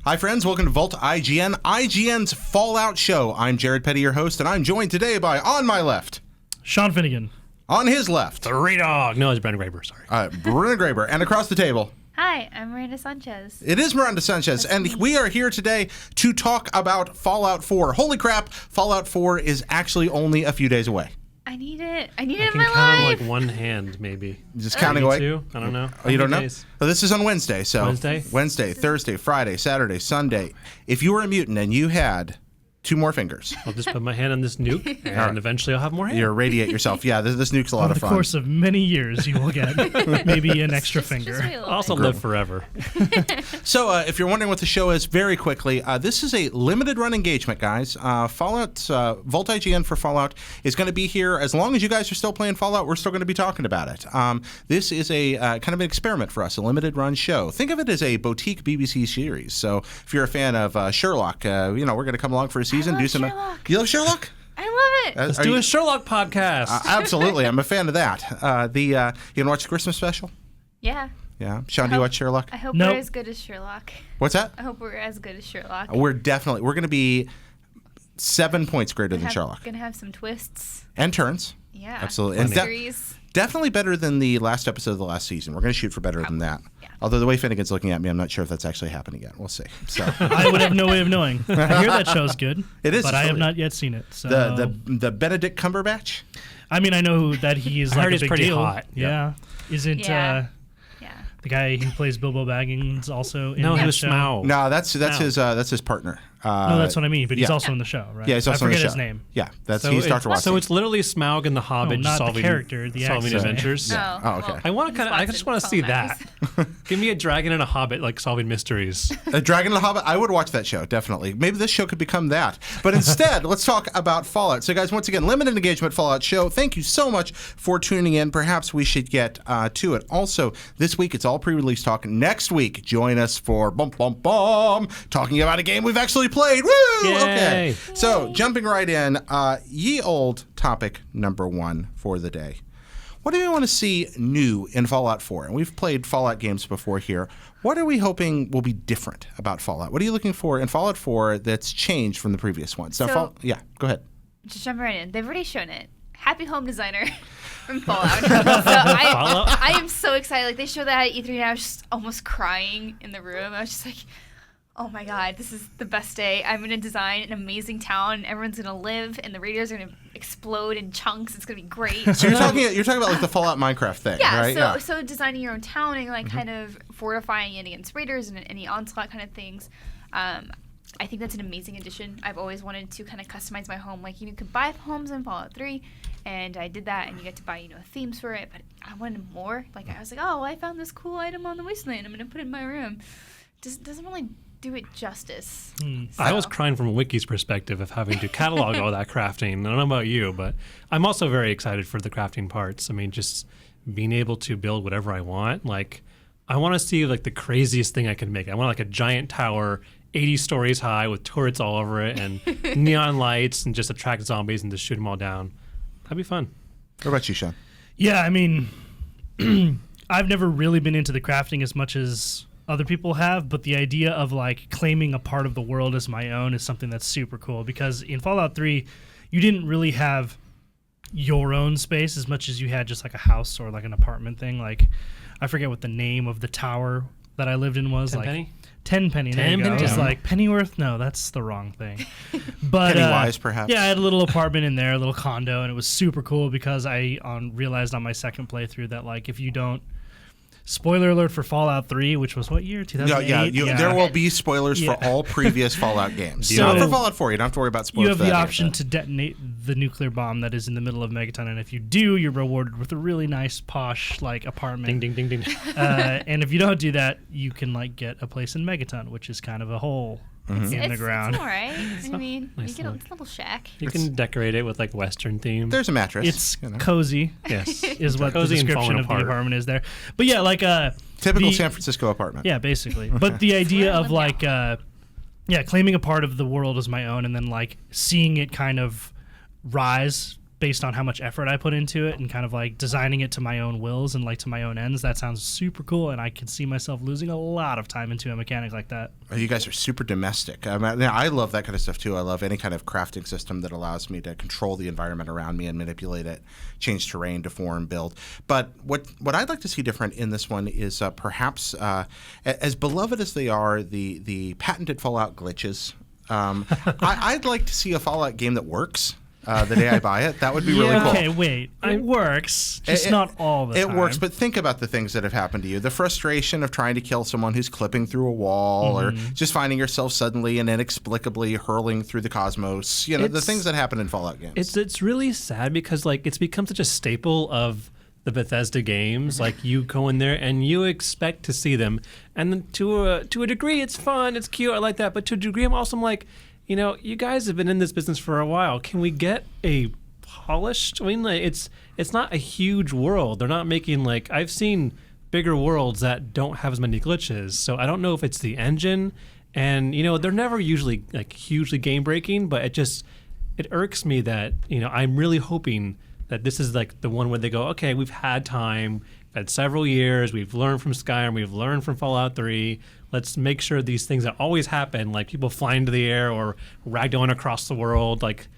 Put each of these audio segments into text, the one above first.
Hi, friends. Welcome to Vault IGN, IGN's Fallout show. I'm Jared Petty, your host, and I'm joined today by, on my left, Sean Finnegan. On his left, Three Dog. No, it's Brandon Graber, sorry. Brandon Graber. And across the table, hi, I'm Miranda Sanchez. it is Miranda Sanchez, and we are here today to talk about Fallout 4. Holy crap, Fallout 4 is actually only a few days away. I need it. I need I it in can my count life. like one hand, maybe. Just counting Maybe away? two? I don't know. Oh, you don't know? Days? Well, this is on Wednesday, so Wednesday? Thursday, Friday, Saturday, Sunday. If you were a mutant and you had 2 more fingers, I'll just put my hand on this nuke, and eventually I'll have more hands. you irradiate yourself. Yeah, this nuke's a lot Over of the fun. course of many years, you will get maybe an extra finger. Just wait a I'll little also bit. live forever. So, if you're wondering what the show is, very quickly, this is a limited run engagement, guys. Fallout, Vault IGN for Fallout is going to be here as long as you guys are still playing Fallout. We're still going to be talking about it. This is a kind of an experiment for us, a limited run show. Think of it as a boutique BBC series. So, if you're a fan of Sherlock, we're going to come along for a season, love do some. Sherlock. You love Sherlock? I love it. Let's do a Sherlock podcast. Absolutely, I'm a fan of that. You want to watch the Christmas special? Yeah. Yeah, Sean, do you watch Sherlock? I hope Nope. we're as good as Sherlock. What's that? I hope we're as good as Sherlock. We're going to be 7 points greater than Sherlock. Gonna have some twists. And turns. Yeah. Absolutely. And Mysteries. definitely better than the last episode of the last season. We're going to shoot for better than that. Yeah. Although the way Finnegan's looking at me, I'm not sure if that's actually happening yet. We'll see. So I would have no way of knowing. I hear that show's good. It is, but it's I have really- not yet seen it. So the Benedict Cumberbatch. I mean, I know that he is I like heard a he's big pretty deal. hot. Yeah. Isn't Yeah. the guy who plays Bilbo Baggins also in No, that he was show? Smaug. No, that's No. his partner. No, that's what I mean. But he's yeah. also in the show, right? Yeah, he's also I in the forget show. his name. Yeah, So he's Dr. Watson. So it's literally Smaug and the Hobbit not the solving character, the solving actor. adventures. Oh, Oh, okay. well, I just want to see that. Give me a dragon and a hobbit like solving mysteries. A Dragon and the Hobbit. I would watch that show, definitely. Maybe this show could become that. But instead, let's talk about Fallout. So, guys, once again, limited engagement Fallout show. Thank you so much for tuning in. Perhaps we should get to it. Also, this week, it's all pre-release talk. Next week, join us for talking about a game we've actually played. Woo! Yay. Okay. So, jumping right in, ye old topic number 1 for the day. What do we want to see new in Fallout 4? And we've played Fallout games before here. What are we hoping will be different about Fallout? What are you looking for in Fallout 4 that's changed from the previous ones? Now, So- yeah, go ahead. Just jump right in. They've already shown it. Happy Home Designer from Fallout. So I am so excited. Like, they showed that at E3 and I was just almost crying in the room. I was just like, oh my god, this is the best day. I'm going to design an amazing town and everyone's going to live and the radios are going to explode in chunks. It's going to be great. So you're talking about like the Fallout Minecraft thing, Yeah, right? so designing your own town and like kind of fortifying it against raiders and any onslaught kind of things. I think that's an amazing addition. I've always wanted to kind of customize my home. Like, you could buy homes in Fallout 3, and I did that, and you get to buy, themes for it, but I wanted more. Like, I was like, oh, well, I found this cool item on the wasteland. I'm going to put it in my room. Just doesn't really do it justice. I was crying from a wiki's perspective of having to catalog all that crafting. I don't know about you, but I'm also very excited for the crafting parts. I mean, just being able to build whatever I want. Like, I want to see like the craziest thing I can make. I want like a giant tower 80 stories high with turrets all over it and neon lights and just attract zombies and just shoot them all down. That'd be fun. What about you, Sean? Yeah, I mean, I've never really been into the crafting as much as other people have, but the idea of like claiming a part of the world as my own is something that's super cool, because in Fallout 3, you didn't really have your own space as much as you had just like a house or like an apartment thing. Like, I forget what the name of the tower that I lived in was. Tenpenny? Tenpenny. There you go. Tenpenny It was Tower. like Pennyworth. No, that's the wrong thing. But Pennywise, perhaps? Yeah, I had a little apartment in there, a little condo, and it was super cool because I realized on my second playthrough that like if you don't. Spoiler alert for Fallout 3, which was what year? 2008? There will be spoilers for all previous Fallout games. So- Not for Fallout 4. You don't have to worry about spoilers. You have for the that option game. to detonate the nuclear bomb that is in the middle of Megaton, and if you do, you're rewarded with a really nice, posh, like, apartment. Ding, ding, ding, ding. And if you don't do that, you can, like, get a place in Megaton, which is kind of a hole in the ground. It's all right. I mean, nice you get a little shack. You can decorate it with like Western theme. There's a mattress. It's you know. cozy, Yes. is what the Cozy and description falling of the apart. apartment is there. But yeah, like Typical the- San Francisco apartment. Yeah, basically. But the idea where I of live like, claiming a part of the world as my own, and then like seeing it kind of rise based on how much effort I put into it and kind of like designing it to my own wills and like to my own ends, that sounds super cool. And I can see myself losing a lot of time into a mechanic like that. Oh, you guys are super domestic. I love that kind of stuff too. I love any kind of crafting system that allows me to control the environment around me and manipulate it, change terrain, deform, build. But what I'd like to see different in this one is perhaps, as beloved as they are, the patented Fallout glitches. I'd like to see a Fallout game that works. The day I buy it, that would be really cool. Okay, wait. It works, just not all the time. It works, but think about the things that have happened to you. The frustration of trying to kill someone who's clipping through a wall, or just finding yourself suddenly and inexplicably hurling through the cosmos. You know, the things that happen in Fallout games. It's really sad because like it's become such a staple of the Bethesda games. Like you go in there and you expect to see them, and then to a degree, it's fun, it's cute, I like that. But to a degree, I'm also like, you know, you guys have been in this business for a while. Can we get a polished? I mean, like, it's not a huge world. They're not making like I've seen bigger worlds that don't have as many glitches. So I don't know if it's the engine, and you know, they're never usually like hugely game breaking. But it irks me that I'm really hoping that this is like the one where they go, okay, we've had time, we've had several years, we've learned from Skyrim, we've learned from Fallout 3. Let's make sure these things that always happen, like people flying into the air or ragdolling across the world, like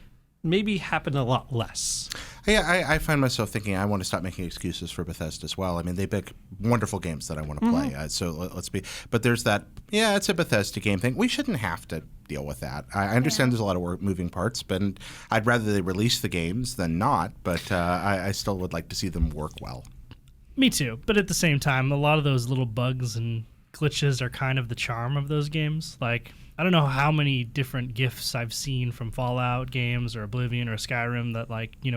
maybe happen a lot less. Yeah, I find myself thinking I want to stop making excuses for Bethesda as well. I mean, they make wonderful games that I want to play. So let's be. But there's that. Yeah, it's a Bethesda game thing. We shouldn't have to deal with that. I understand there's a lot of moving parts, but I'd rather they release the games than not. But I still would like to see them work well. Me too. But at the same time, a lot of those little bugs and glitches are kind of the charm of those games. Like, I don't know how many different GIFs I've seen from Fallout games or Oblivion or Skyrim that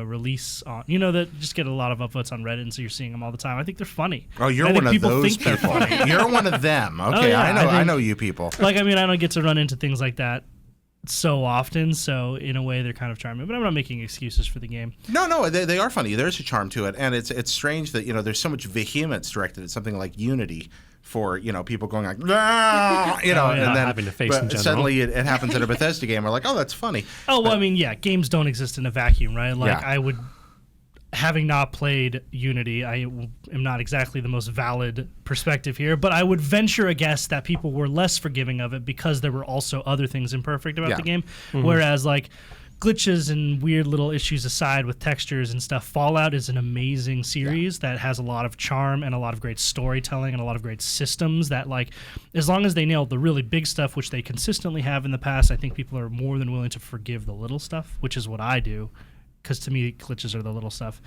release on, that just get a lot of upvotes on Reddit, and so you're seeing them all the time. I think they're funny. Oh, you're one of those people. You're one of them. Okay, oh, yeah, I know you people. Like, I mean, I don't get to run into things like that so often, so in a way they're kind of charming, but I'm not making excuses for the game. No, they are funny. There's a charm to it, and it's strange that there's so much vehemence directed at something like Unity for people going like, ah! And then having to face in general. Suddenly it happens in a Bethesda game. We're like, oh, that's funny. Oh, well, I mean, yeah, games don't exist in a vacuum, right? Like, Yeah. I would, having not played Unity, I am not exactly the most valid perspective here, but I would venture a guess that people were less forgiving of it because there were also other things imperfect about the game. Whereas, like, glitches and weird little issues aside with textures and stuff, Fallout is an amazing series that has a lot of charm and a lot of great storytelling and a lot of great systems that, like, as long as they nail the really big stuff, which they consistently have in the past, I think people are more than willing to forgive the little stuff, which is what I do, because to me, glitches are the little stuff.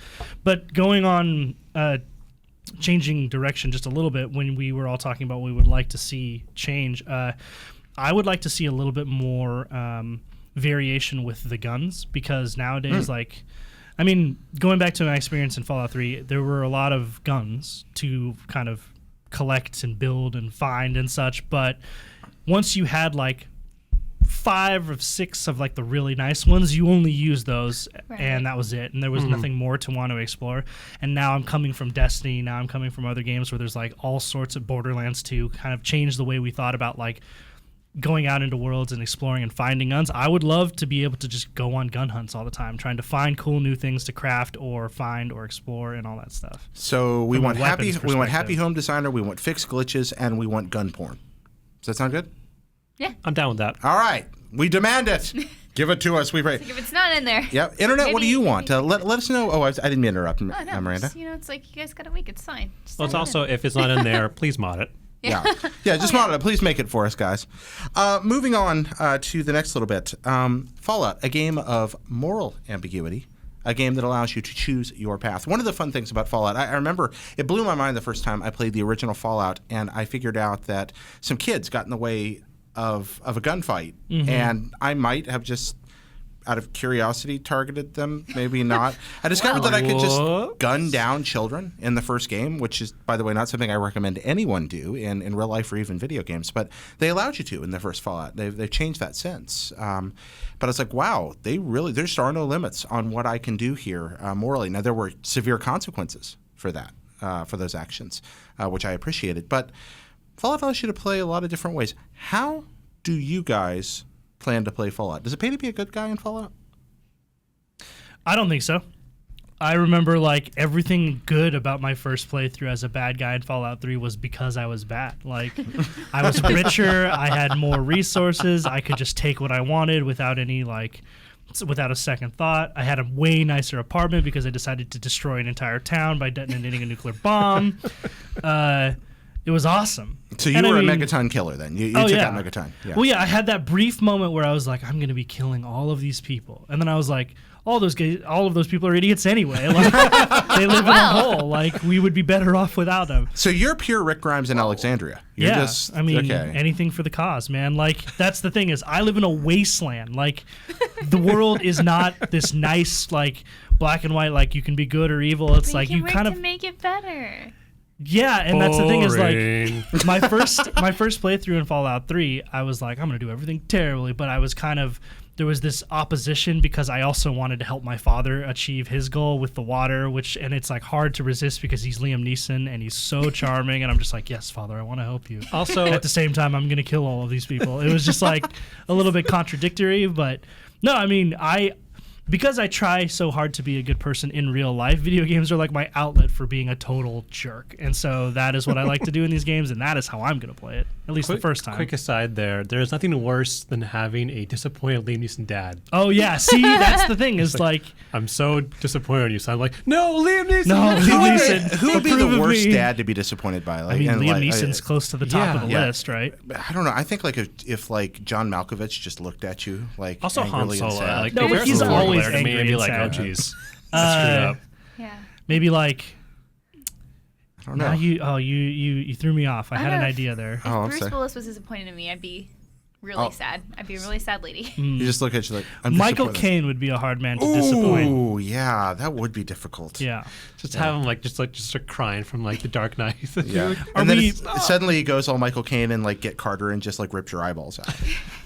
But going on, changing direction just a little bit, when we were all talking about what we would like to see change, I would like to see a little bit more variation with the guns, because nowadays, like, I mean, going back to my experience in Fallout 3, there were a lot of guns to kind of collect and build and find and such, but once you had like 5 or 6 of like the really nice ones, you only used those, and that was it, and there was nothing more to want to explore. And now I'm coming from Destiny, now I'm coming from other games where there's like all sorts of Borderlands 2 kind of changed the way we thought about like going out into worlds and exploring and finding guns. I would love to be able to just go on gun hunts all the time, trying to find cool new things to craft or find or explore and all that stuff. So we want happy home designer, we want fixed glitches, and we want gun porn. Does that sound good? Yeah. I'm down with that. All right. We demand it. Give it to us. We pray. Like if it's not in there. Yep. Internet, what do you want? Let us know. Oh, I didn't mean to interrupt, Miranda. Just, it's like you guys got a week. It's fine. Just Well, it's send it also, if it's not in there, please mod it. Yeah, just model it. Please make it for us, guys. Moving on to the next little bit. Fallout, a game of moral ambiguity, a game that allows you to choose your path. One of the fun things about Fallout, I remember it blew my mind the first time I played the original Fallout, and I figured out that some kids got in the way of a gunfight, and I might have just, out of curiosity, targeted them, maybe not. I discovered that I could just gun down children in the first game, which is, by the way, not something I recommend anyone do in real life or even video games, but they allowed you to in the first Fallout. They've changed that since. But it's like, wow, there just are no limits on what I can do here morally. Now, there were severe consequences for that, for those actions, which I appreciated. But Fallout allows you to play a lot of different ways. How do you guys plan to play Fallout? Does it pay to be a good guy in Fallout? I don't think so. I remember like everything good about my first playthrough as a bad guy in Fallout 3 was because I was bad. Like I was richer, I had more resources, I could just take what I wanted without a second thought. I had a way nicer apartment because I decided to destroy an entire town by detonating a nuclear bomb. It was awesome. So you were a megaton killer then. You took out megaton. Yeah. Well, yeah, I had that brief moment where I was like, I'm going to be killing all of these people. And then I was like, all of those people are idiots anyway. Like, they live in a hole. Like, we would be better off without them. So you're pure Rick Grimes in Alexandria. You're just, I mean, anything for the cause, man. Like, that's the thing is, I live in a wasteland. Like, the world is not this nice, like, black and white, like, you can be good or evil. It's like, you kind of to make it better. Yeah, and that's the thing is like my first playthrough in Fallout 3, I was like, I'm gonna do everything terribly, but I was there was this opposition because I also wanted to help my father achieve his goal with the water, and it's like hard to resist because he's Liam Neeson and he's so charming, and I'm just like, yes, Father, I want to help you. Also, at the same time, I'm gonna kill all of these people. It was just like a little bit contradictory, but no, I mean, because I try so hard to be a good person in real life, video games are like my outlet for being a total jerk. And so that is what I like to do in these games, and that is how I'm going to play it, at least the first time. Quick aside there's nothing worse than having a disappointed Liam Neeson dad. Oh, yeah. See, that's the thing is like I'm so disappointed in you. So I'm like, no, Liam Neeson. No, Liam Neeson. Who would be the worst dad to be disappointed by? Like, I mean, Liam Neeson's close to the top of the list, right? I don't know. I think like if like John Malkovich just looked at you like also Han Solo. Like, no, but he's always angry angry and be like, sad. oh, jeez. That's screwed up. Yeah. Maybe like... I don't know. You threw me off. I had an idea there. If Bruce Willis was disappointed in me, I'd be really sad. I'd be a really sad lady. You just look at you like, I'm Michael Caine would be a hard man to disappoint. Oh, yeah, that would be difficult. Yeah. Just have him just start crying from like the Dark Knight. Yeah. And then suddenly he goes all Michael Caine and like get Carter and just like rips your eyeballs out.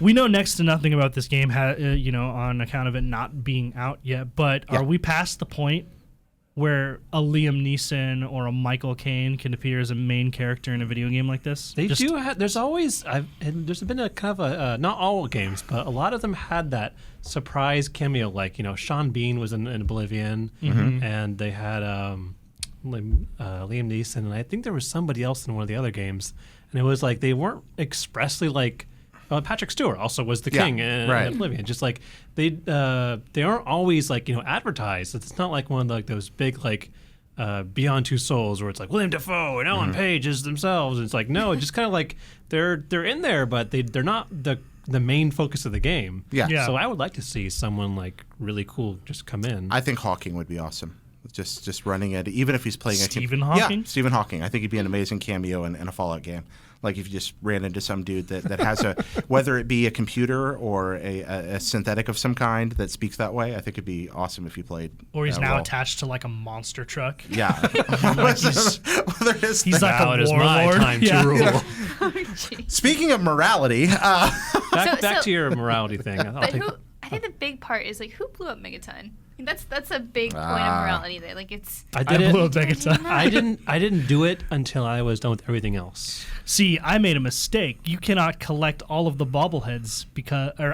We know next to nothing about this game, on account of it not being out yet. But are we past the point where a Liam Neeson or a Michael Caine can appear as a main character in a video game like this? They do have. There's always. There's been a kind of a not all games, but a lot of them had that surprise cameo. Like Sean Bean was in Oblivion, and they had Liam Neeson, and I think there was somebody else in one of the other games, and it was like they weren't expressly like. Patrick Stewart also was the king in Oblivion. Just like they aren't always like advertised. It's not like one of like those big like Beyond Two Souls where it's like William Dafoe and Ellen Page is themselves. It's like no, just kind of like they're in there, but they're not the main focus of the game. Yeah. So I would like to see someone like really cool just come in. I think Hawking would be awesome. Just running it, even if he's playing Stephen Hawking. Yeah, Stephen Hawking. I think he'd be an amazing cameo in a Fallout game. Like if you just ran into some dude that has whether it be a computer or a synthetic of some kind that speaks that way, I think it'd be awesome if you played. Or he's now attached to like a monster truck. Yeah. He's like a warlord. Time to rule. Oh, speaking of morality, back to your morality thing. I think the big part is like who blew up Megaton. That's a big point of morality there. Like I blew up Megaton. I didn't do it until I was done with everything else. See, I made a mistake. You cannot collect all of the bobbleheads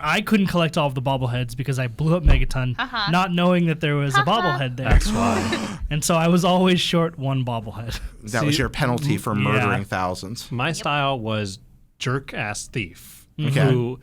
I couldn't collect all of the bobbleheads because I blew up Megaton, not knowing that there was a bobblehead there. That's why. And so I was always short one bobblehead. That was your penalty for murdering thousands. My style was jerk-ass thief who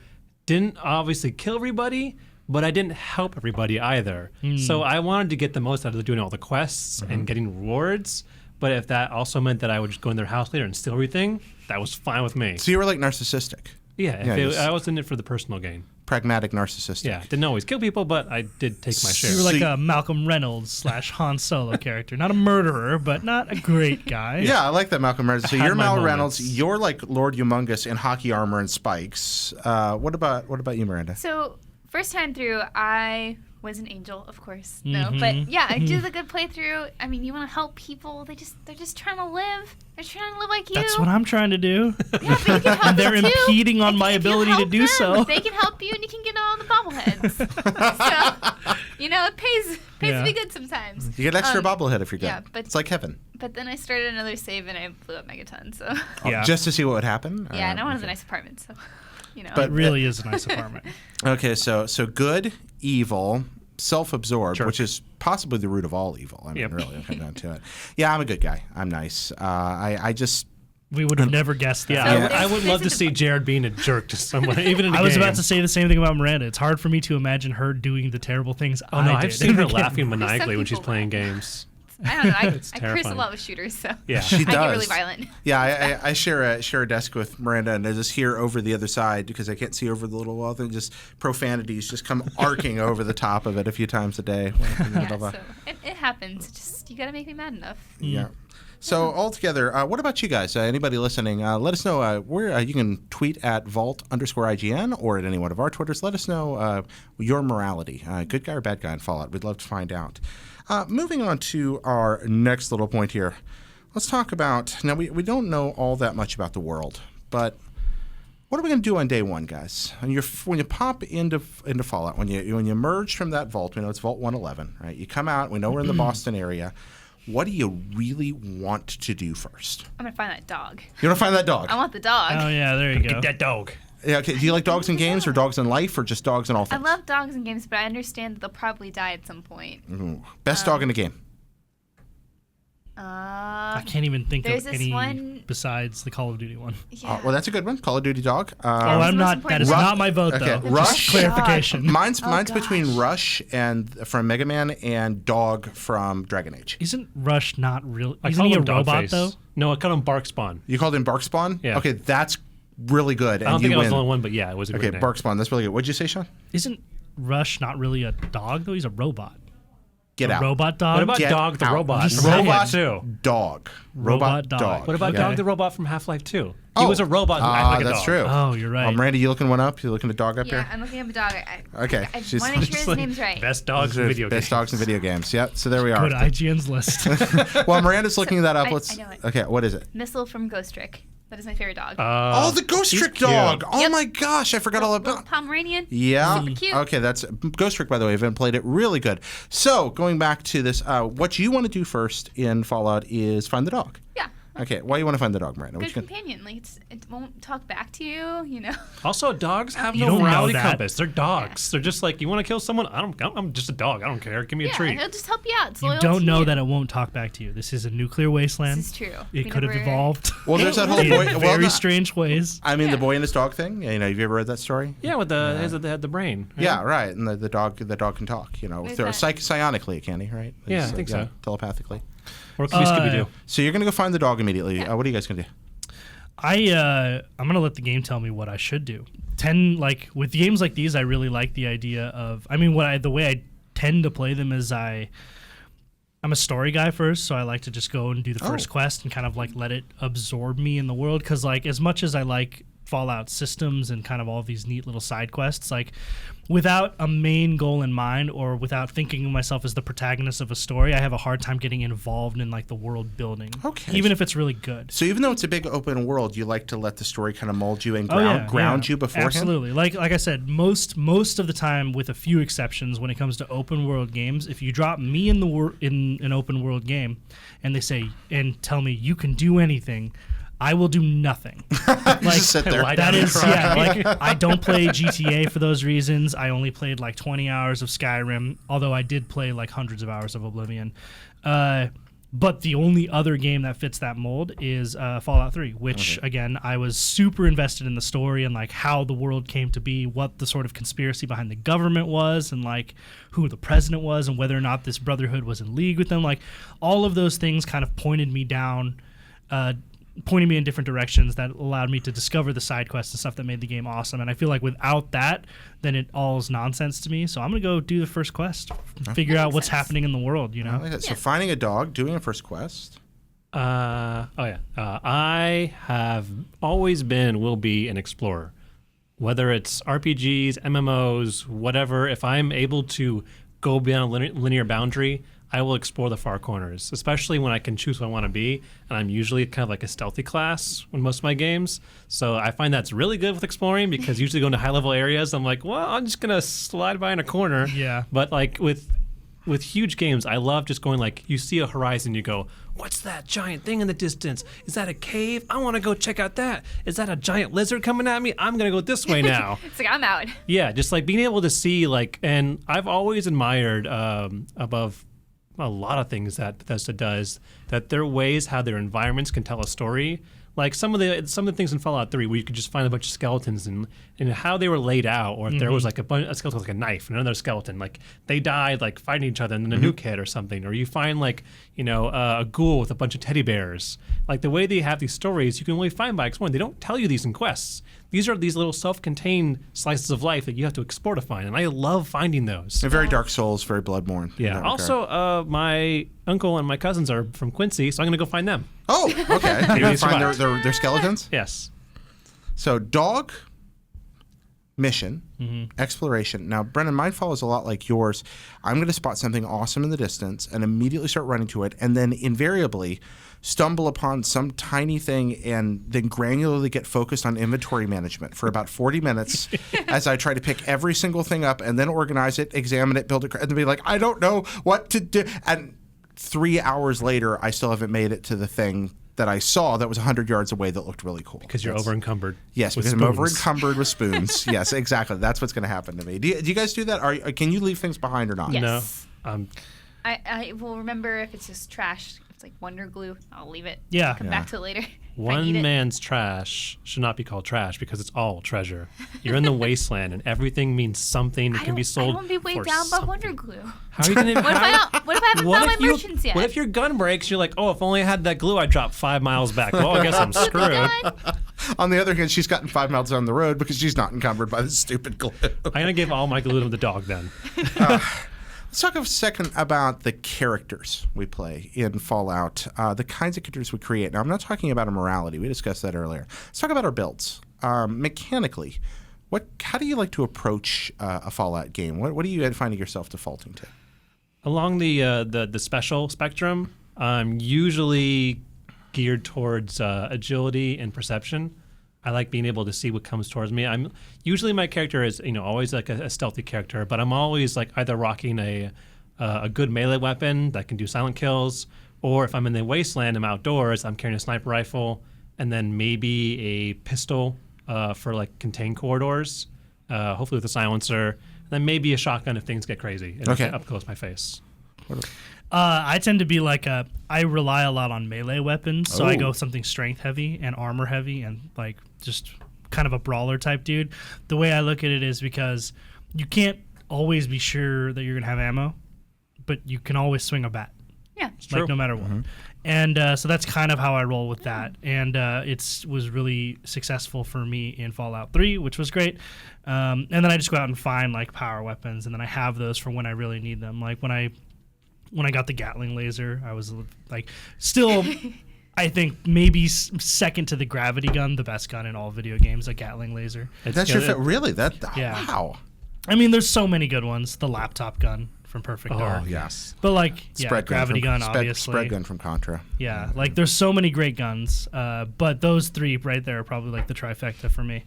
didn't obviously kill everybody, but I didn't help everybody either. So I wanted to get the most out of doing all the quests and getting rewards. But if that also meant that I would just go in their house later and steal everything, that was fine with me. So you were like narcissistic. Yeah, I was in it for the personal gain. Pragmatic narcissistic. Yeah, didn't always kill people, but I did take my share. You were like a Malcolm Reynolds / Han Solo character. Not a murderer, but not a great guy. Yeah, I like that Malcolm Reynolds. So you're Mal Reynolds. moments. You're like Lord Humongous in hockey armor and spikes. What about you, Miranda? So first time through, I was an angel, of course. No, but yeah, I did a good playthrough. I mean, you want to help people. They're just trying to live. They're trying to live like you. That's what I'm trying to do. Yeah, but you can help And they're them too. impeding on my If you ability to help do them, so. They can help you, and you can get all the bobbleheads. So, it pays to be good sometimes. You get extra bobblehead if you're good. Yeah, but it's like heaven. But then I started another save, and I blew up Megaton. So Just to see what would happen. yeah, and I wanted a nice apartment. So But it really is a nice apartment. Okay, so good, evil. self-absorbed, Sure. which is possibly the root of all evil. I mean, Yep. really, come down to it. Yeah, I'm a good guy. I'm nice. I just. We would have never guessed that. Yeah, So I would love to there's see Jared being a jerk to someone, even in a I was game. about to say the same thing about Miranda. It's hard for me to imagine her doing the terrible things Oh no, I did. I've seen her in the game. laughing maniacally when she's people playing laugh. games. I don't know. I curse terrifying. a lot with shooters, so Yeah. She I get does. really violent. Yeah, I share a desk with Miranda, and I just hear over the other side because I can't see over the little wall. And just profanities just come arcing over the top of it a few times a day. Yeah, so it happens. Just you gotta make me mad enough. Yeah. So altogether, what about you guys? Anybody listening? Let us know where you can tweet at Vault_IGN or at any one of our Twitters. Let us know your morality, good guy or bad guy in Fallout. We'd love to find out. Moving on to our next little point here. Let's talk about, now we don't know all that much about the world, but what are we going to do on day one, guys? When you pop into Fallout, when you emerge from that vault, we know it's Vault 111, right? You come out, we know we're in the Boston area. What do you really want to do first? I'm gonna find that dog. You want to find that dog? I want the dog. Oh yeah, there you go. Get that dog. Yeah, okay. Do you like dogs in games or dogs in life or just dogs in all I things? love dogs in games, but I understand that they'll probably die at some point. Best dog in the game. I can't even think There's of this any one- besides the Call of Duty one. Yeah. Well, that's a good one. Call of Duty dog. Oh, I'm the most not. That important is one. not my vote Okay, though. Rush. Just clarification. Mine's gosh. between Rush and from Mega Man and Dog from Dragon Age. Isn't Rush not real? I Isn't call he a him robot Dogface. though? No, I call him Barkspawn. You called him Barkspawn? Yeah. Okay, that's really good. I don't And think you I was win. the only one, but yeah, it was a Okay, great name. Barkspawn. That's really good. What'd you say, Sean? Isn't Rush not really a dog though? He's a robot. Get A out. robot dog. What about Get Dog the out. Robot? Just from saying. Robot Half-Life 2. dog. Robot dog. What about Okay. Dog the Robot from Half-Life 2? He Oh. was a robot who acted like a that's dog. true. Oh, you're right. Miranda, you looking one up? You looking a dog up Yeah, here? I'm looking up a dog. Okay, I she's- want to make sure Just his like name's right. Best dogs in video Best games. dogs in video games. Yep. So there we Go are. to IGN's list. While Miranda's looking that up, I let's. know it. Okay, what is it? Missile from Ghost Trick. That is my favorite dog. Oh, the Ghost he's Trick cute. dog. Oh Yep. my gosh, I forgot all Little about. Pomeranian. Yeah. Super cute. Okay, that's Ghost Trick, by the way. I've been played it really good. So going back to this, what you want to do first in Fallout is find the dog. Yeah. Okay, why do you want to find the dog, Miranda? What Good you gonna- companion. Like it won't talk back to you. You know. Also, dogs have You no don't know morality that. compass. They're dogs. They're just like, you want to kill someone? I'm just a dog. I don't care. Give me a Yeah, treat. he'll just help you out. It's You loyal don't to know you. that it won't talk back to you. This is a nuclear wasteland. This is true. It We could have never- evolved Well, there's that whole in boy. Well, very no, strange ways. I mean, the Yeah. boy and his dog thing. You know, have you ever read that story? Yeah, with they had the brain. right? Yeah, right. And the dog can talk. You know, There's through, that. psionically, can he? Right? Yeah, I He's, think so. Telepathically. Or can Scooby Doo? So you're gonna go find the dog immediately. Yeah. What are you guys gonna do? I'm gonna let the game tell me what I should do. With games like these, I really like the idea of. I mean, the way I tend to play them is I'm a story guy first, so I like to just go and do the first quest and kind of like let it absorb me in the world. Because like as much as I like Fallout systems and kind of all these neat little side quests, like without a main goal in mind or without thinking of myself as the protagonist of a story, I have a hard time getting involved in like the world building. Okay. Even if it's really good. So even though it's a big open world, you like to let the story kind of mold you and Oh, ground you beforehand. Absolutely. Like I said, most of the time, with a few exceptions, when it comes to open world games, if you drop me in in an open world game, and they say and tell me you can do anything, I will do nothing. Like just sit there. Lie that down and is, cry. yeah. Like I don't play GTA for those reasons. I only played like 20 hours of Skyrim, although I did play like hundreds of hours of Oblivion. But the only other game that fits that mold is Fallout 3, which again I was super invested in the story and like how the world came to be, what the sort of conspiracy behind the government was, and like who the president was, and whether or not this Brotherhood was in league with them. Like all of those things kind of pointed me down. Pointing me in different directions that allowed me to discover the side quests and stuff that made the game awesome. And I feel like without that, then it all is nonsense to me. So I'm going to go do the first quest, figure out what's sense. happening in the world, you I know? like that. So Yeah. finding a dog, doing a first quest. I have always been, will be an explorer. Whether it's RPGs, MMOs, whatever, if I'm able to go beyond a linear boundary, I will explore the far corners, especially when I can choose what I want to be. And I'm usually kind of like a stealthy class in most of my games. So I find that's really good with exploring because usually going to high level areas, I'm like, well, I'm just going to slide by in a corner. Yeah. But like with with huge games, I love just going like, you see a horizon, you go, what's that giant thing in the distance? Is that a cave? I want to go check out that. Is that a giant lizard coming at me? I'm going to go this way now. It's like, I'm out. Yeah, just like being able to see like, and I've always admired above a lot of things that Bethesda does, that their ways how their environments can tell a story. Like some of the things in Fallout 3 where you could just find a bunch of skeletons and how they were laid out, or if there was like a skeleton with like a knife and another skeleton, like they died like fighting each other and then a nuke hit or something, or you find like a ghoul with a bunch of teddy bears. Like the way they have these stories, you can only find by exploring. They don't tell you these in quests. These are these little self-contained slices of life that you have to explore to find, and I love finding those. They're very Dark Souls, very Bloodborne. Yeah. Also, my uncle and my cousins are from Quincy, so I'm going to go find them. Oh, okay. You're going to find survive. their skeletons? Yes. So, dog, mission, exploration. Now, Brennan, mine follows a lot like yours. I'm going to spot something awesome in the distance and immediately start running to it, and then invariably stumble upon some tiny thing and then granularly get focused on inventory management for about 40 minutes as I try to pick every single thing up and then organize it, examine it, build it, and then be like, I don't know what to do. And 3 hours later, I still haven't made it to the thing that I saw that was 100 yards away that looked really cool. Because you're over-encumbered. Yes, because I'm over-encumbered with spoons. Yes, exactly. That's what's going to happen to me. Do you guys do that? Can you leave things behind or not? Yes. No. I will remember if it's just trash. It's like Wonder Glue. I'll leave it. Yeah. Come back to it later. One man's trash should not be called trash because it's all treasure. You're in the wasteland and everything means something. It can be sold. I don't want to be weighed down by Wonder Glue. How are you going to? What if I haven't found my merchants yet? What if your gun breaks? You're like, oh, if only I had that glue, I'd drop 5 miles back. Well, I guess I'm screwed. On the other hand, she's gotten 5 miles down the road because she's not encumbered by this stupid glue. I'm going to give all my glue to the dog then. Let's talk a second about the characters we play in Fallout, the kinds of characters we create. Now, I'm not talking about our morality. We discussed that earlier. Let's talk about our builds. Mechanically, how do you like to approach a Fallout game? What are you finding yourself defaulting to? Along the special spectrum, I'm usually geared towards agility and perception. I like being able to see what comes towards me. Usually my character is always like a stealthy character, but I'm always like either rocking a good melee weapon that can do silent kills, or if I'm in the wasteland, I'm outdoors, I'm carrying a sniper rifle, and then maybe a pistol for like contained corridors, hopefully with a silencer, and then maybe a shotgun if things get crazy and get up close my face. I tend to be like I rely a lot on melee weapons, so I go something strength heavy and armor heavy and like just kind of a brawler type dude. The way I look at it is because you can't always be sure that you're going to have ammo, but you can always swing a bat. Yeah. Like no matter what. And so that's kind of how I roll with that. And it was really successful for me in Fallout 3, which was great. And then I just go out and find like power weapons, and then I have those for when I really need them. Like when I got the Gatling laser, I was like still, I think maybe second to the gravity gun, the best gun in all video games, a Gatling laser. That's your fit, really? Yeah. Wow. I mean, there's so many good ones. The laptop gun from Perfect Dark. Oh, yes. But like, Gravity gun, obviously. Spread gun from Contra. Yeah, like there's so many great guns, but those three right there are probably like the trifecta for me.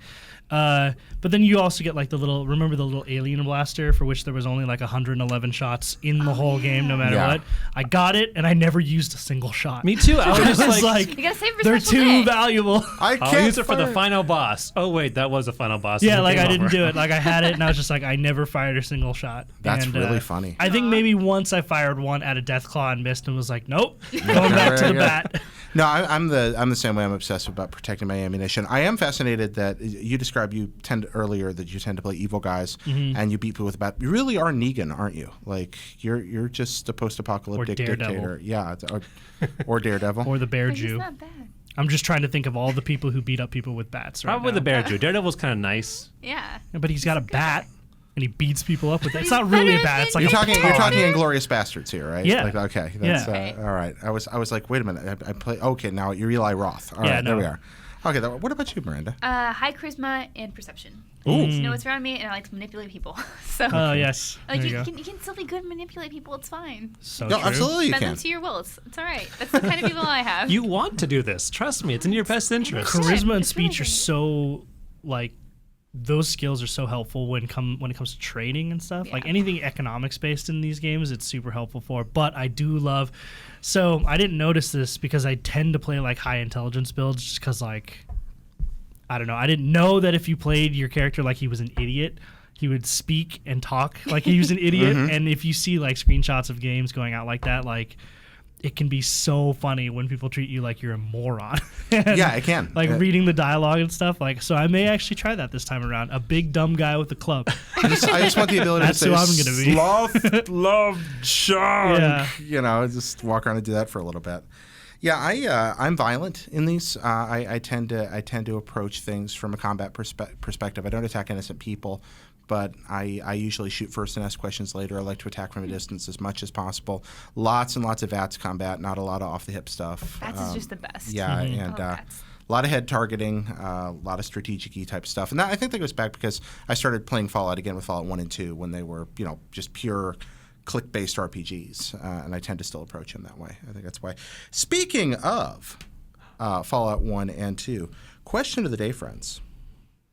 But then you also get like remember the little alien blaster for which there was only like 111 shots in the whole game, no matter what. I got it and I never used a single shot. Me too. I was just like, you gotta save for they're special too day. valuable. I'll use it for the final boss. Oh wait, that was a final boss. Yeah, like I didn't do it. Like I had it and I was just like, I never fired a single shot. That's and, really funny. I think maybe once I fired one at a Deathclaw and missed and was like, nope, going back to the bat. No, I'm the same way. I'm obsessed about protecting my ammunition. I am fascinated that you described earlier that you tend to play evil guys and you beat people with a bat. You really are Negan, aren't you? Like you're just a post-apocalyptic dictator. Yeah, or Daredevil. Or the Bear But he's Jew. not bad. I'm just trying to think of all the people who beat up people with bats right Probably now. the Bear Jew. Daredevil's kind of nice. Yeah. But he's got a bat and he beats people up with it. It's not really a bat. It's like You're a talking paw. Inglourious Bastards here, right? Yeah. Like, okay. That's, Yeah. all right. I was like, wait a minute. I play. Okay, now you're Eli Roth. All right, Yeah, there no. we are. Okay, what about you, Miranda? High charisma and perception. Ooh. You know what's around me, and I like to manipulate people. So Oh, yes. like There you go. can still be good and manipulate people. It's fine. So No, true. absolutely you Bend them can. to your will. It's all right. That's the kind of people I have. You want to do this. Trust me. It's in your best interest. Charisma and It's really speech are great. so, like, those skills are so helpful when it comes to trading and stuff. Like Yeah. anything economics based in these games, it's super helpful for. But I do love. So I didn't notice this because I tend to play like high intelligence builds, just because like I don't know. I didn't know that if you played your character like he was an idiot, he would speak and talk like he was an idiot. And if you see like screenshots of games going out like that, like it can be so funny when people treat you like you're a moron. Yeah, it can. Like reading the dialogue and stuff. Like, so I may actually try that this time around. A big dumb guy with a club. I just want the ability That's to say, who I'm gonna be. sloth, love, chunk. Yeah. You know, just walk around and do that for a little bit. Yeah, I'm violent in these. I tend to approach things from a combat perspective. I don't attack innocent people, but I usually shoot first and ask questions later. I like to attack from a distance as much as possible. Lots and lots of VATS combat, not a lot of off the hip stuff. Bats is just the best. Yeah, Mm-hmm. and Bats. a lot of head targeting, a lot of strategic-y type stuff. And I think that goes back because I started playing Fallout again with Fallout 1 and 2 when they were, just pure click-based RPGs, and I tend to still approach them that way. I think that's why. Speaking of Fallout 1 and 2, question of the day, friends.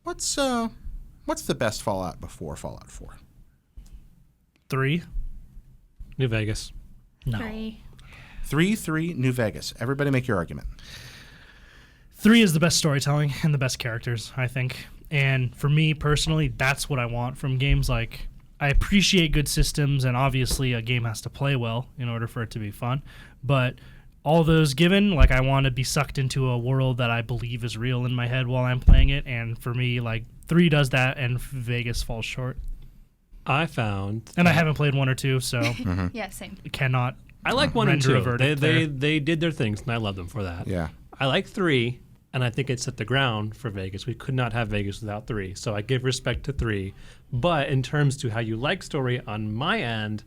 What's the best Fallout before Fallout 4? 3? New Vegas. No. 3. New Vegas. Everybody make your argument. 3 is the best storytelling and the best characters, I think. And for me personally, that's what I want from games. Like, I appreciate good systems, and obviously a game has to play well in order for it to be fun. But all those given, like, I want to be sucked into a world that I believe is real in my head while I'm playing it. And for me, like, 3 does that, and Vegas falls short. I found, And I haven't played 1 or 2, so Yeah, same. cannot. I like 1 and render a 2. verdict They did their things, and I love them for that. Yeah. I like 3, and I think it set the ground for Vegas. We could not have Vegas without 3, so I give respect to 3. But in terms to how you like story on my end,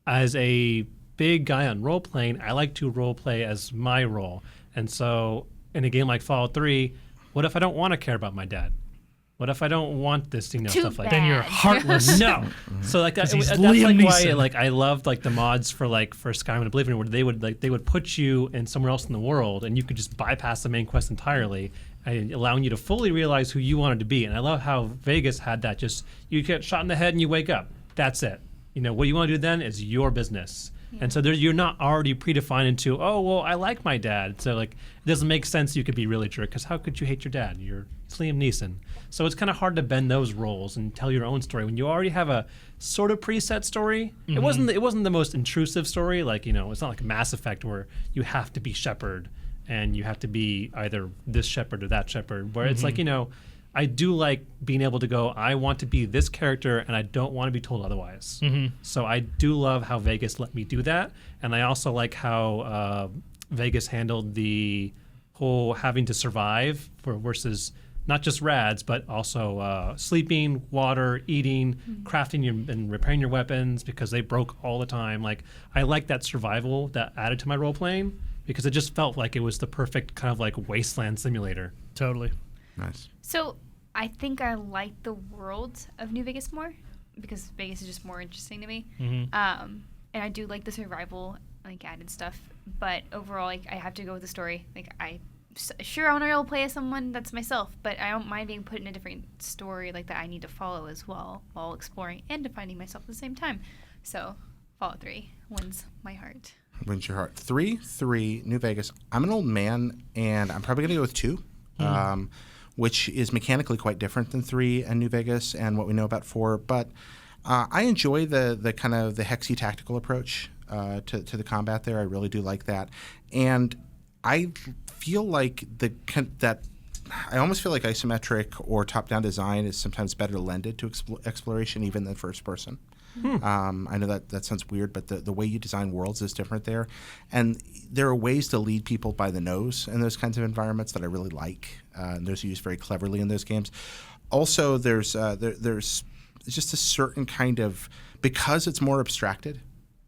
as a big guy on role playing, I like to role play as my role. And so in a game like Fallout 3, what if I don't want to care about my dad? What if I don't want this, Too stuff like bad. Then you're heartless. no. So like that, 'Cause he's that's Liam like why Neeson. like I loved like the mods for Skyrim and Oblivion, where they would put you in somewhere else in the world, and you could just bypass the main quest entirely, and allowing you to fully realize who you wanted to be. And I love how Vegas had that. Just you get shot in the head and you wake up. That's it. What you want to do then is your business. And so you're not already predefined into, oh, well, I like my dad. So, like, it doesn't make sense you could be really jerk, because how could you hate your dad? It's Liam Neeson. So it's kind of hard to bend those roles and tell your own story when you already have a sort of preset story. It wasn't the most intrusive story. Like, it's not like Mass Effect where you have to be Shepard and you have to be either this Shepard or that Shepard, where it's like, I do like being able to go, I want to be this character and I don't want to be told otherwise. So I do love how Vegas let me do that. And I also like how Vegas handled the whole having to survive versus not just rads, but also sleeping, water, eating, crafting and repairing your weapons because they broke all the time. Like, I like that survival that added to my role playing because it just felt like it was the perfect kind of like wasteland simulator. Totally. Nice. So I think I like the world of New Vegas more because Vegas is just more interesting to me. And I do like the survival added stuff, but overall, I have to go with the story. I want to play as someone that's myself, but I don't mind being put in a different story that I need to follow as well while exploring and defining myself at the same time. So Fallout 3 wins my heart. Wins your heart. 3, New Vegas. I'm an old man, and I'm probably going to go with 2. Which is mechanically quite different than 3 and New Vegas and what we know about 4. But I enjoy the kind of the hexy tactical approach to the combat there. I really do like that. And I feel like I almost feel like isometric or top-down design is sometimes better lended to exploration even than first person. I know that sounds weird, but the way you design worlds is different there. And there are ways to lead people by the nose in those kinds of environments that I really like. And those are used very cleverly in those games. Also, there's just a certain kind of, because it's more abstracted,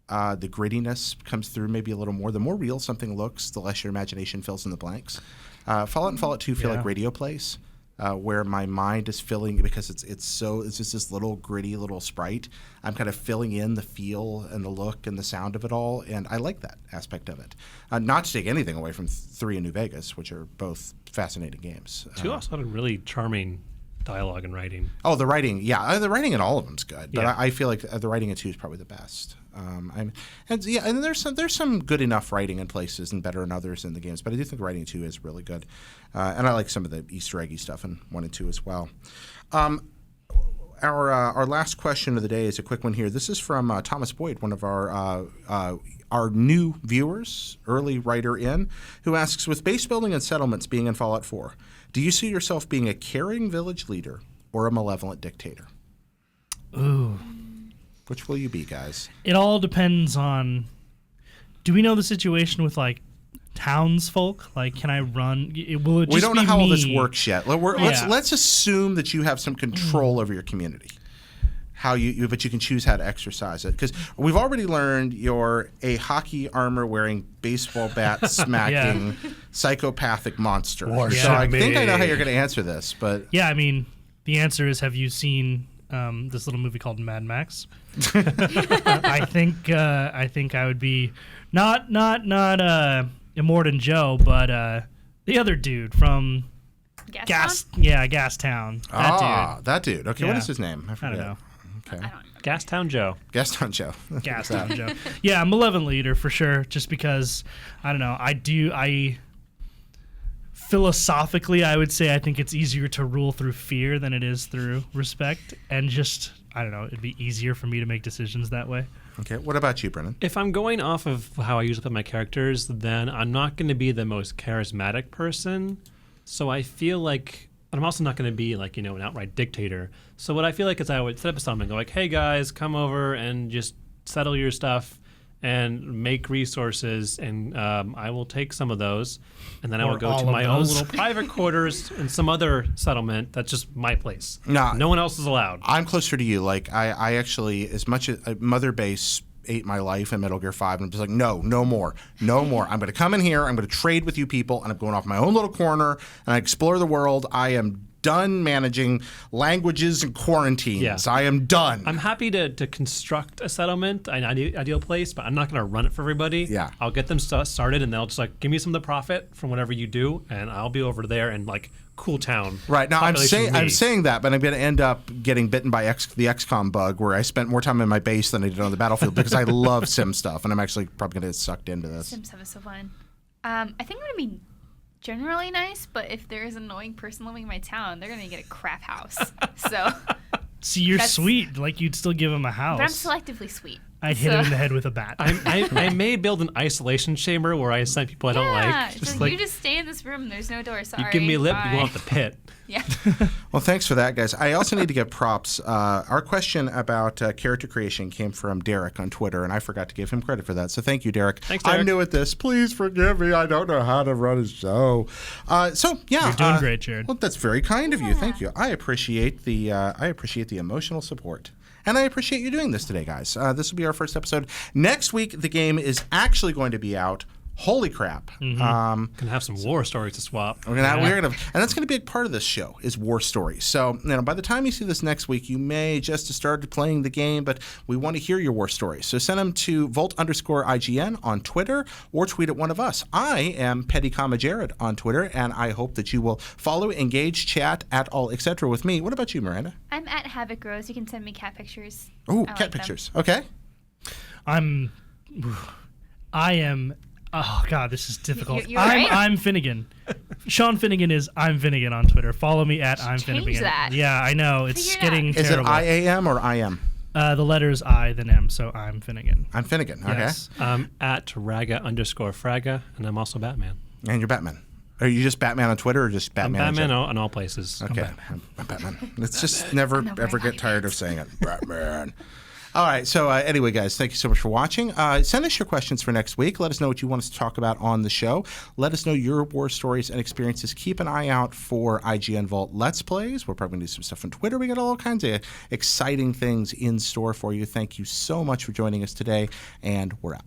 the grittiness comes through maybe a little more. The more real something looks, the less your imagination fills in the blanks. Fallout and Fallout 2 feel like radio plays. Where my mind is filling, because it's just this little gritty little sprite. I'm kind of filling in the feel and the look and the sound of it all, and I like that aspect of it. Not to take anything away from 3 and New Vegas, which are both fascinating games. 2 also had a really charming dialogue and writing. Oh, the writing, yeah, the writing in all of them's good, but Yeah. I feel like the writing in 2 is probably the best. And there's some good enough writing in places and better in others in the games, but I do think writing in 2 is really good, and I like some of the Easter eggy stuff in 1 and 2 as well. Our last question of the day is a quick one here. This is from Thomas Boyd, one of our new viewers, early writer in, who asks, with base building and settlements being in Fallout 4, do you see yourself being a caring village leader or a malevolent dictator? Ooh. Which will you be, guys? It all depends on. Do we know the situation with like townsfolk? Like, can I run? Will it just We don't know be how all me? this works yet. Let's assume that you have some control over your community. But you can choose how to exercise it, because we've already learned you're a hockey armor wearing, baseball bat smacking, psychopathic monster. So I think I know how you're going to answer this, but Yeah, I mean, the answer is: have you seen this little movie called Mad Max? I think I would be not Immortan Joe, but the other dude from Gastown. That dude. Okay, what Yeah. is his name? I I forget. don't know. Okay, Gastown Joe. Gaston Joe. Gastown Joe. Yeah, malevolent leader for sure. Just because I don't know. I philosophically, I would say I think it's easier to rule through fear than it is through respect, and just I don't know. It'd be easier for me to make decisions that way. Okay, what about you, Brennan? If I'm going off of how I usually put my characters, then I'm not going to be the most charismatic person. So I feel like I'm also not going to be like, an outright dictator. So what I feel like is I would set up a summon and go like, hey guys, come over and just settle your stuff and make resources, and I will take some of those, and then I Or will go all to of my own those. little private quarters in some other settlement that's just my place. Nah. No one else is allowed. I'm closer to you. Like I actually, as much as Mother Base ate my life in Metal Gear 5, and I'm just like, no more. I'm going to come in here, I'm going to trade with you people, and I'm going off my own little corner, and I explore the world. I am done managing languages and quarantines. Yeah. I am done. I'm happy to construct a settlement, an ideal place, but I'm not going to run it for everybody. Yeah. I'll get them started, and they'll just like give me some of the profit from whatever you do, and I'll be over there and like cool town. Right now, I'm Population me. saying that, but I'm going to end up getting bitten by the XCOM bug, where I spent more time in my base than I did on the battlefield, because I love sim stuff, and I'm actually probably going to get sucked into this. Sim stuff is so fun. I think I'm gonna be generally nice, but if there is an annoying person living in my town, they're gonna get a crap house. So, See, you're That's- sweet. Like you'd still give him a house. but I'm selectively sweet. I'd hit him in the head with a bat. I may build an isolation chamber where I send people I don't like. Just like you just stay in this room. There's no door. Sorry. you give me a lip, bye. you want the pit. Yeah. Well, thanks for that, guys. I also need to give props. Our question about character creation came from Derek on Twitter, and I forgot to give him credit for that. So thank you, Derek. Thanks, Derek. I'm new at this. Please forgive me. I don't know how to run a show. So yeah, You're doing great, Jared. Well, that's very kind of you. Thank you. I appreciate the emotional support. And I appreciate you doing this today, guys. This will be our first episode. Next week, the game is actually going to be out. Holy crap! Gonna have some war stories to swap. We're gonna, and that's gonna be a part of this show is war stories. So by the time you see this next week, you may just have started playing the game, but we want to hear your war stories. So send them to Volt_IGN on Twitter or tweet at one of us. I am Petty Jared on Twitter, and I hope that you will follow, engage, chat, at all, etc. with me. What about you, Miranda? I'm at Havoc Rose. You can send me cat pictures. Oh, I cat like them. pictures. Okay. I am. Oh God, this is difficult. You're right. I'm Finnegan. Sean Finnegan is I'm Finnegan on Twitter. Follow me at I'm Change Finnegan. that. Yeah, I know it's Figure it getting Is it terrible. IAM or IM? The letters I then M, so I'm Finnegan. I'm Finnegan. Okay. Yes. At Raga_Fraga, and I'm also Batman. And you're Batman. Are you just Batman on Twitter or just I'm Batman? in Batman general? on all places. Okay, I'm Batman. Let's just never I'm the ever right get tired of saying it. Batman. All right, so anyway, guys, thank you so much for watching. Send us your questions for next week. Let us know what you want us to talk about on the show. Let us know your war stories and experiences. Keep an eye out for IGN Vault Let's Plays. We're probably going to do some stuff on Twitter. We got all kinds of exciting things in store for you. Thank you so much for joining us today, and we're out.